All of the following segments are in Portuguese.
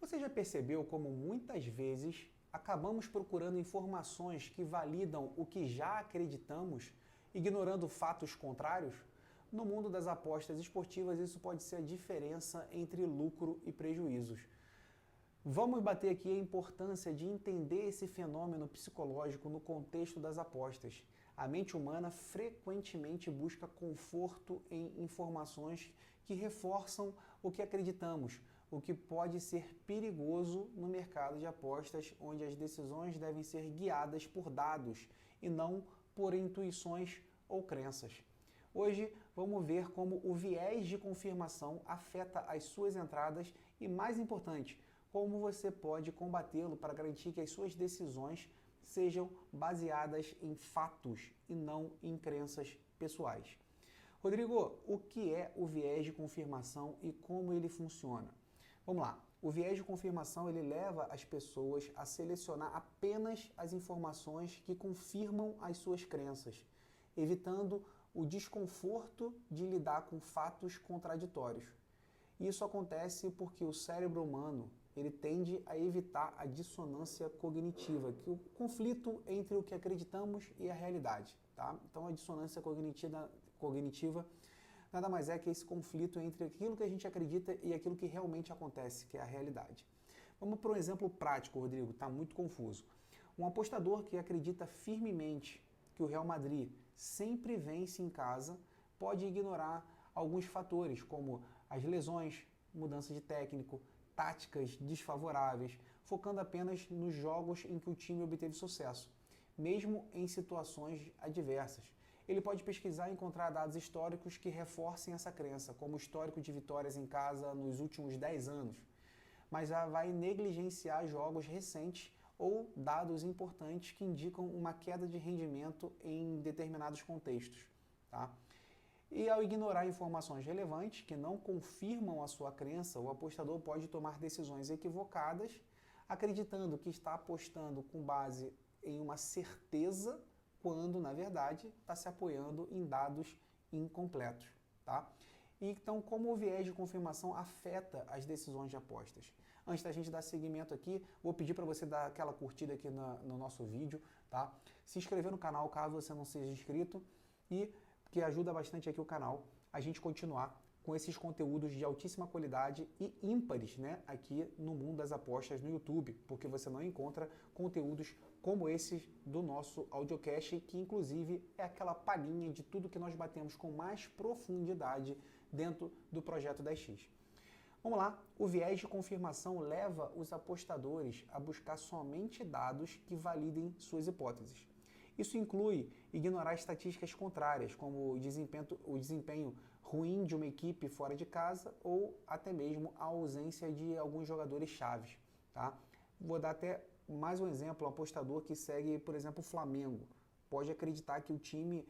Você já percebeu como muitas vezes acabamos procurando informações que validam o que já acreditamos, ignorando fatos contrários? No mundo das apostas esportivas, isso pode ser a diferença entre lucro e prejuízos. Vamos bater aqui a importância de entender esse fenômeno psicológico no contexto das apostas. A mente humana frequentemente busca conforto em informações que reforçam o que acreditamos, o que pode ser perigoso no mercado de apostas, onde as decisões devem ser guiadas por dados e não por intuições ou crenças. Hoje vamos ver como o viés de confirmação afeta as suas entradas e, mais importante, como você pode combatê-lo para garantir que as suas decisões sejam baseadas em fatos e não em crenças pessoais. Rodrigo, o que é o viés de confirmação e como ele funciona? Vamos lá. O viés de confirmação ele leva as pessoas a selecionar apenas as informações que confirmam as suas crenças, evitando o desconforto de lidar com fatos contraditórios. Isso acontece porque o cérebro humano ele tende a evitar a dissonância cognitiva, que é o conflito entre o que acreditamos e a realidade. Tá? Então a dissonância cognitiva nada mais é que esse conflito entre aquilo que a gente acredita e aquilo que realmente acontece, que é a realidade. Vamos para um exemplo prático, Rodrigo, está muito confuso. Um apostador que acredita firmemente que o Real Madrid sempre vence em casa pode ignorar alguns fatores, como as lesões, mudança de técnico, táticas desfavoráveis, focando apenas nos jogos em que o time obteve sucesso, mesmo em situações adversas. Ele pode pesquisar e encontrar dados históricos que reforcem essa crença, como o histórico de vitórias em casa nos últimos 10 anos, mas já vai negligenciar jogos recentes ou dados importantes que indicam uma queda de rendimento em determinados contextos. Tá? E ao ignorar informações relevantes que não confirmam a sua crença, o apostador pode tomar decisões equivocadas, acreditando que está apostando com base em uma certeza, quando, na verdade, está se apoiando em dados incompletos. Tá? Então, como o viés de confirmação afeta as decisões de apostas? Antes da gente dar seguimento aqui, vou pedir para você dar aquela curtida aqui no nosso vídeo, tá? Se inscrever no canal caso você não seja inscrito e que ajuda bastante aqui o canal a gente continuar com esses conteúdos de altíssima qualidade e ímpares, né, aqui no mundo das apostas no YouTube, porque você não encontra conteúdos como esses do nosso audiocast, que inclusive é aquela palhinha de tudo que nós batemos com mais profundidade dentro do projeto 10x. Vamos lá, o viés de confirmação leva os apostadores a buscar somente dados que validem suas hipóteses. Isso inclui ignorar estatísticas contrárias, como o desempenho ruim de uma equipe fora de casa ou até mesmo a ausência de alguns jogadores chaves. Tá? Vou dar até mais um exemplo, um apostador que segue, por exemplo, o Flamengo. Pode acreditar que o time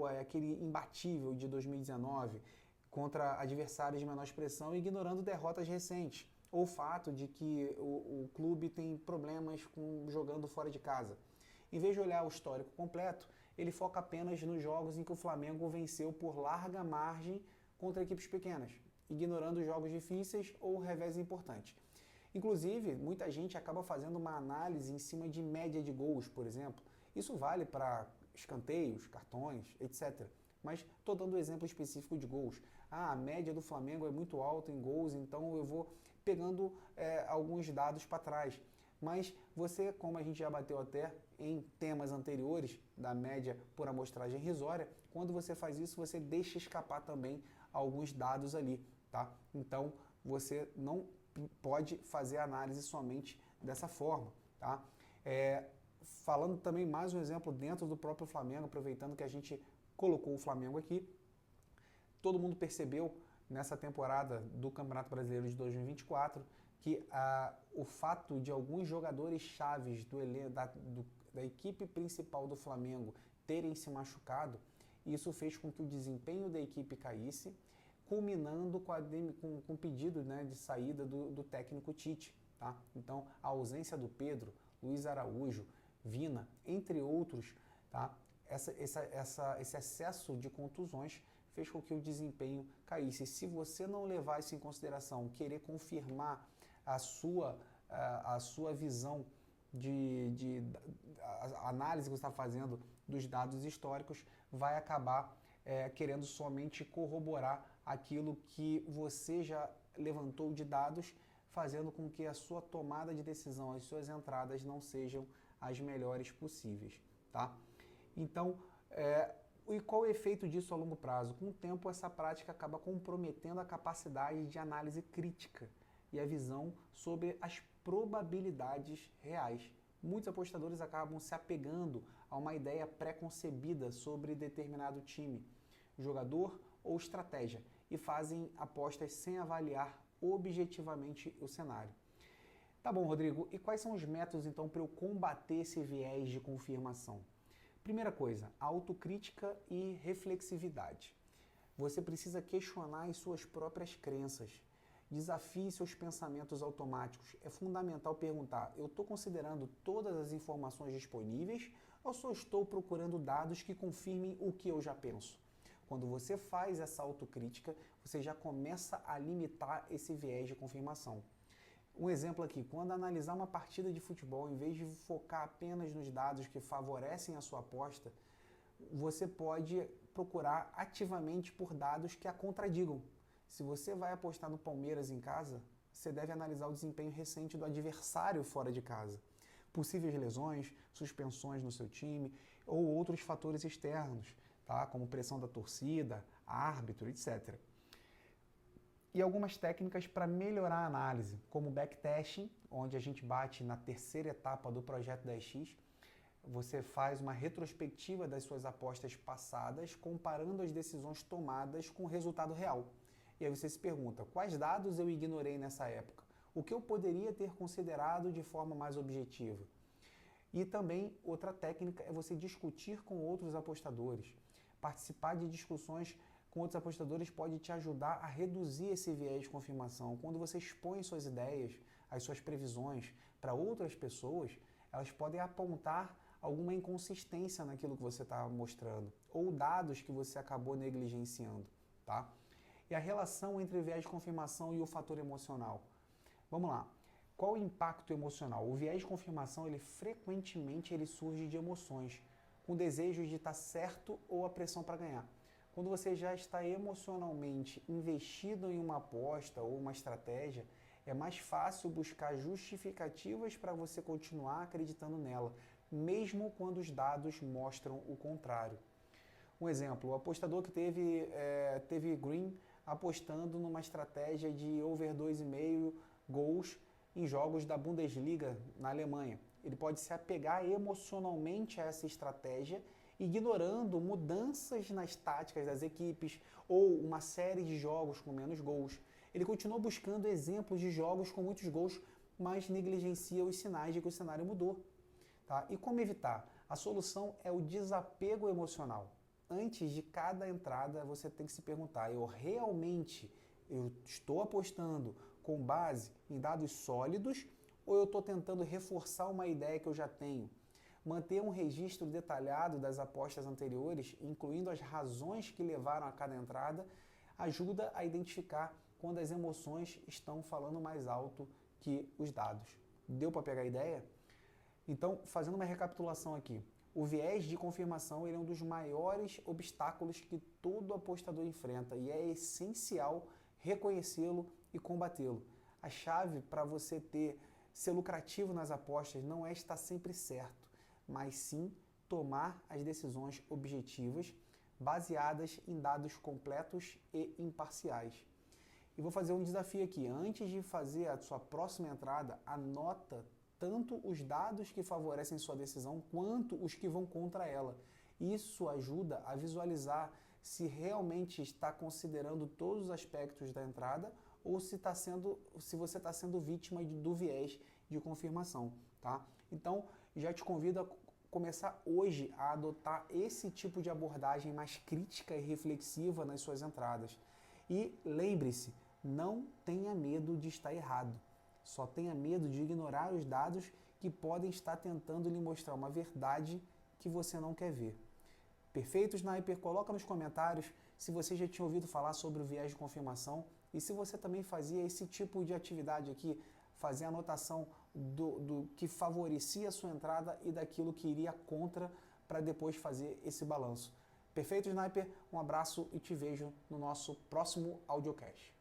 é aquele imbatível de 2019 contra adversários de menor expressão, ignorando derrotas recentes, ou o fato de que o clube tem problemas jogando fora de casa. Em vez de olhar o histórico completo, ele foca apenas nos jogos em que o Flamengo venceu por larga margem contra equipes pequenas, ignorando jogos difíceis ou revés importantes. Inclusive, muita gente acaba fazendo uma análise em cima de média de gols, por exemplo. Isso vale para escanteios, cartões, etc. Mas estou dando exemplo específico de gols. A média do Flamengo é muito alta em gols, então eu vou pegando alguns dados para trás. Mas você, como a gente já bateu até em temas anteriores da média por amostragem irrisória, quando você faz isso, você deixa escapar também alguns dados ali, tá? Então, você não pode fazer a análise somente dessa forma, tá? Falando também mais um exemplo dentro do próprio Flamengo, aproveitando que a gente colocou o Flamengo aqui, todo mundo percebeu nessa temporada do Campeonato Brasileiro de 2024 que o fato de alguns jogadores chaves da equipe principal do Flamengo terem se machucado, isso fez com que o desempenho da equipe caísse, culminando com o pedido, né, de saída do técnico Tite. Tá? Então, a ausência do Pedro, Luiz Araújo, Vina, entre outros, tá? Esse excesso de contusões fez com que o desempenho caísse. Se você não levar isso em consideração, querer confirmar a sua visão a análise que você está fazendo dos dados históricos vai acabar querendo somente corroborar aquilo que você já levantou de dados, fazendo com que a sua tomada de decisão, as suas entradas não sejam as melhores possíveis, tá? Então, e qual o efeito disso a longo prazo? Com o tempo, essa prática acaba comprometendo a capacidade de análise crítica e a visão sobre as probabilidades reais. Muitos apostadores acabam se apegando a uma ideia pré-concebida sobre determinado time, jogador ou estratégia e fazem apostas sem avaliar objetivamente o cenário. Tá bom, Rodrigo, e quais são os métodos então para eu combater esse viés de confirmação? Primeira coisa, autocrítica e reflexividade. Você precisa questionar as suas próprias crenças. Desafie seus pensamentos automáticos. É fundamental perguntar: eu estou considerando todas as informações disponíveis ou só estou procurando dados que confirmem o que eu já penso? Quando você faz essa autocrítica, você já começa a limitar esse viés de confirmação. Um exemplo aqui, quando analisar uma partida de futebol, em vez de focar apenas nos dados que favorecem a sua aposta, você pode procurar ativamente por dados que a contradigam. Se você vai apostar no Palmeiras em casa, você deve analisar o desempenho recente do adversário fora de casa. Possíveis lesões, suspensões no seu time ou outros fatores externos, tá? Como pressão da torcida, árbitro, etc. E algumas técnicas para melhorar a análise, como o backtesting, onde a gente bate na terceira etapa do projeto 10x. Você faz uma retrospectiva das suas apostas passadas, comparando as decisões tomadas com o resultado real. E aí você se pergunta, quais dados eu ignorei nessa época? O que eu poderia ter considerado de forma mais objetiva? E também outra técnica é você discutir com outros apostadores. Participar de discussões com outros apostadores pode te ajudar a reduzir esse viés de confirmação. Quando você expõe suas ideias, as suas previsões para outras pessoas, elas podem apontar alguma inconsistência naquilo que você está mostrando, ou dados que você acabou negligenciando, tá? E a relação entre o viés de confirmação e o fator emocional. Vamos lá. Qual o impacto emocional? O viés de confirmação, frequentemente surge de emoções, com desejos de estar certo ou a pressão para ganhar. Quando você já está emocionalmente investido em uma aposta ou uma estratégia, é mais fácil buscar justificativas para você continuar acreditando nela, mesmo quando os dados mostram o contrário. Um exemplo, o apostador que teve green apostando numa estratégia de over 2,5 gols em jogos da Bundesliga na Alemanha. Ele pode se apegar emocionalmente a essa estratégia, ignorando mudanças nas táticas das equipes ou uma série de jogos com menos gols. Ele continua buscando exemplos de jogos com muitos gols, mas negligencia os sinais de que o cenário mudou. Tá? E como evitar? A solução é o desapego emocional. Antes de cada entrada, você tem que se perguntar, eu estou apostando com base em dados sólidos ou eu estou tentando reforçar uma ideia que eu já tenho? Manter um registro detalhado das apostas anteriores, incluindo as razões que levaram a cada entrada, ajuda a identificar quando as emoções estão falando mais alto que os dados. Deu para pegar a ideia? Então, fazendo uma recapitulação aqui, o viés de confirmação é um dos maiores obstáculos que todo apostador enfrenta e é essencial reconhecê-lo e combatê-lo. A chave para você ser lucrativo nas apostas não é estar sempre certo, mas sim tomar as decisões objetivas baseadas em dados completos e imparciais. E vou fazer um desafio aqui. Antes de fazer a sua próxima entrada, anota tanto os dados que favorecem sua decisão quanto os que vão contra ela. Isso ajuda a visualizar se realmente está considerando todos os aspectos da entrada ou se você está sendo vítima do viés de confirmação, tá? Então, já te convido a começar hoje a adotar esse tipo de abordagem mais crítica e reflexiva nas suas entradas. E lembre-se, não tenha medo de estar errado. Só tenha medo de ignorar os dados que podem estar tentando lhe mostrar uma verdade que você não quer ver. Perfeito, Sniper? Coloca nos comentários se você já tinha ouvido falar sobre o viés de confirmação e se você também fazia esse tipo de atividade aqui, fazer a anotação do que favorecia a sua entrada e daquilo que iria contra para depois fazer esse balanço. Perfeito, Sniper? Um abraço e te vejo no nosso próximo audiocast.